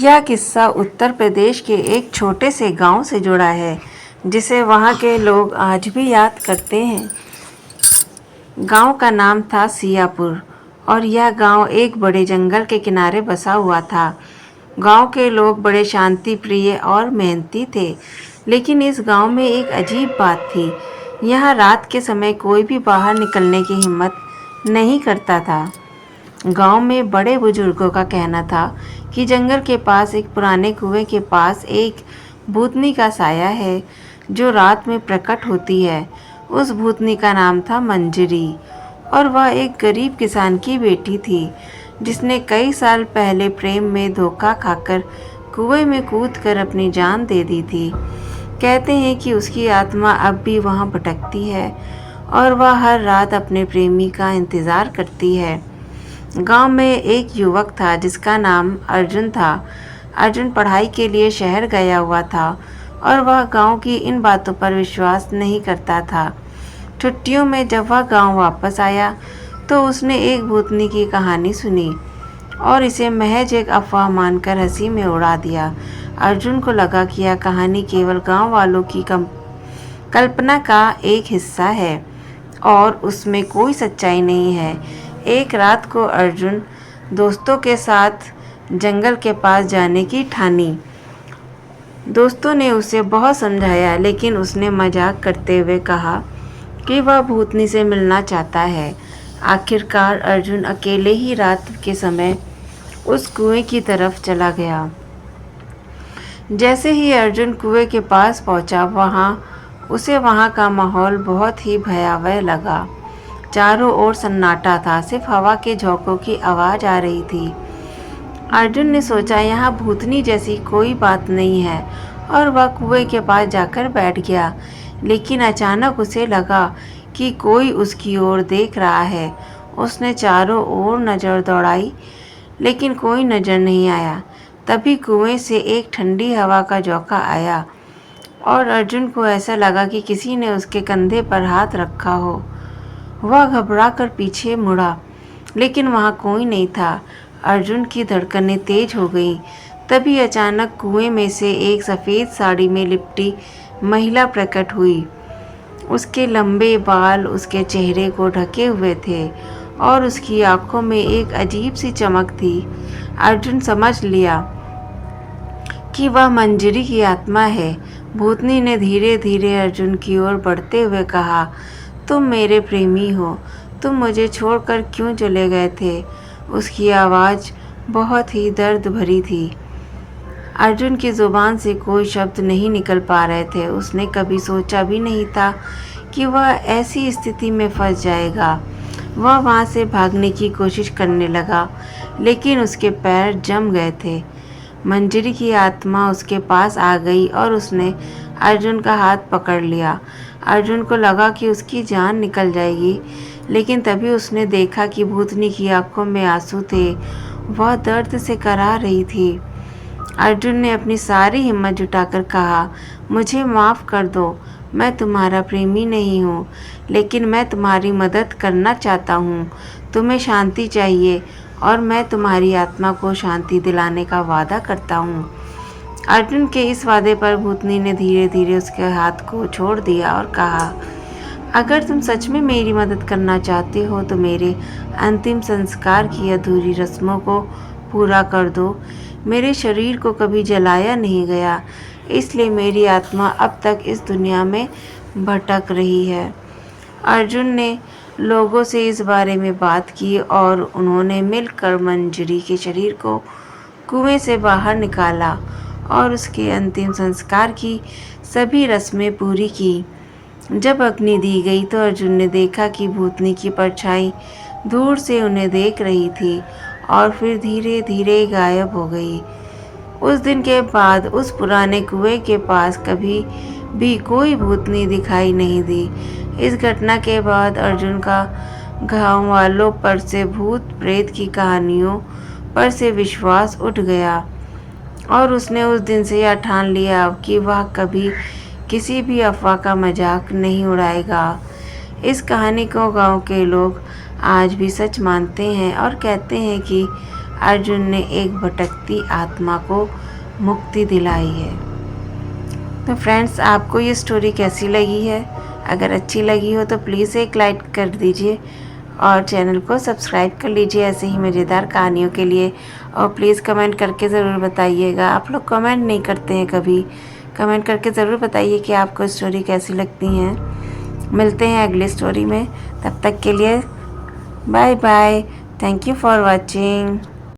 यह किस्सा उत्तर प्रदेश के एक छोटे से गांव से जुड़ा है जिसे वहां के लोग आज भी याद करते हैं। गांव का नाम था सियापुर और यह गांव एक बड़े जंगल के किनारे बसा हुआ था। गांव के लोग बड़े शांति प्रिय और मेहनती थे, लेकिन इस गांव में एक अजीब बात थी। यहाँ रात के समय कोई भी बाहर निकलने की हिम्मत नहीं करता था। गांव में बड़े बुजुर्गों का कहना था कि जंगल के पास एक पुराने कुएं के पास एक भूतनी का साया है जो रात में प्रकट होती है। उस भूतनी का नाम था मंजरी और वह एक गरीब किसान की बेटी थी जिसने कई साल पहले प्रेम में धोखा खाकर कुएं में कूदकर अपनी जान दे दी थी। कहते हैं कि उसकी आत्मा अब भी वहां भटकती है और वह हर रात अपने प्रेमी का इंतज़ार करती है। गांव में एक युवक था जिसका नाम अर्जुन था। अर्जुन पढ़ाई के लिए शहर गया हुआ था और वह गांव की इन बातों पर विश्वास नहीं करता था। छुट्टियों में जब वह गांव वापस आया तो उसने एक भूतनी की कहानी सुनी और इसे महज एक अफवाह मानकर हंसी में उड़ा दिया। अर्जुन को लगा कि यह कहानी केवल गांव वालों की कल्पना का एक हिस्सा है और उसमें कोई सच्चाई नहीं है। एक रात को अर्जुन दोस्तों के साथ जंगल के पास जाने की ठानी। दोस्तों ने उसे बहुत समझाया, लेकिन उसने मजाक करते हुए कहा कि वह भूतनी से मिलना चाहता है। आखिरकार अर्जुन अकेले ही रात के समय उस कुएं की तरफ चला गया। जैसे ही अर्जुन कुएं के पास पहुंचा, उसे वहां का माहौल बहुत ही भयावह लगा। चारों ओर सन्नाटा था, सिर्फ हवा के झोंकों की आवाज़ आ रही थी। अर्जुन ने सोचा यहाँ भूतनी जैसी कोई बात नहीं है और वह कुएं के पास जाकर बैठ गया। लेकिन अचानक उसे लगा कि कोई उसकी ओर देख रहा है। उसने चारों ओर नज़र दौड़ाई, लेकिन कोई नज़र नहीं आया। तभी कुएं से एक ठंडी हवा का झोंका आया और अर्जुन को ऐसा लगा कि किसी ने उसके कंधे पर हाथ रखा हो। वह घबराकर पीछे मुड़ा, लेकिन वहाँ कोई नहीं था। अर्जुन की धड़कनें तेज हो गईं। तभी अचानक कुएं में से एक सफ़ेद साड़ी में लिपटी महिला प्रकट हुई। उसके लंबे बाल उसके चेहरे को ढके हुए थे और उसकी आंखों में एक अजीब सी चमक थी। अर्जुन समझ लिया कि वह मंजरी की आत्मा है। भूतनी ने धीरे धीरे अर्जुन की ओर बढ़ते हुए कहा, तुम मेरे प्रेमी हो, तुम मुझे छोड़कर क्यों चले गए थे? उसकी आवाज़ बहुत ही दर्द भरी थी। अर्जुन की ज़ुबान से कोई शब्द नहीं निकल पा रहे थे। उसने कभी सोचा भी नहीं था कि वह ऐसी स्थिति में फंस जाएगा। वह वहाँ से भागने की कोशिश करने लगा, लेकिन उसके पैर जम गए थे। मंजरी की आत्मा उसके पास आ गई और उसने अर्जुन का हाथ पकड़ लिया। अर्जुन को लगा कि उसकी जान निकल जाएगी, लेकिन तभी उसने देखा कि भूतनी की आंखों में आंसू थे। वह दर्द से कराह रही थी। अर्जुन ने अपनी सारी हिम्मत जुटाकर कहा, मुझे माफ़ कर दो, मैं तुम्हारा प्रेमी नहीं हूँ, लेकिन मैं तुम्हारी मदद करना चाहता हूँ। तुम्हें शांति चाहिए और मैं तुम्हारी आत्मा को शांति दिलाने का वादा करता हूँ। अर्जुन के इस वादे पर भूतनी ने धीरे धीरे उसके हाथ को छोड़ दिया और कहा, अगर तुम सच में मेरी मदद करना चाहते हो तो मेरे अंतिम संस्कार की अधूरी रस्मों को पूरा कर दो। मेरे शरीर को कभी जलाया नहीं गया, इसलिए मेरी आत्मा अब तक इस दुनिया में भटक रही है। अर्जुन ने लोगों से इस बारे में बात की और उन्होंने मिलकर मंजरी के शरीर को कुएं से बाहर निकाला और उसके अंतिम संस्कार की सभी रस्में पूरी की। जब अग्नि दी गई तो अर्जुन ने देखा कि भूतनी की परछाई दूर से उन्हें देख रही थी और फिर धीरे धीरे गायब हो गई। उस दिन के बाद उस पुराने कुएं के पास कभी भी कोई भूतनी दिखाई नहीं दी। इस घटना के बाद अर्जुन का गांव वालों पर से भूत प्रेत की कहानियों पर से विश्वास उठ गया और उसने उस दिन से यह ठान लिया कि वह कभी किसी भी अफवाह का मजाक नहीं उड़ाएगा। इस कहानी को गांव के लोग आज भी सच मानते हैं और कहते हैं कि अर्जुन ने एक भटकती आत्मा को मुक्ति दिलाई है। तो फ्रेंड्स, आपको ये स्टोरी कैसी लगी है? अगर अच्छी लगी हो तो प्लीज़ एक लाइक कर दीजिए और चैनल को सब्सक्राइब कर लीजिए ऐसे ही मज़ेदार कहानियों के लिए। और प्लीज़ कमेंट करके ज़रूर बताइएगा। आप लोग कमेंट नहीं करते हैं कभी। कमेंट करके ज़रूर बताइए कि आपको स्टोरी कैसी लगती हैं। मिलते हैं अगली स्टोरी में, तब तक के लिए bye bye. Thank you for watching.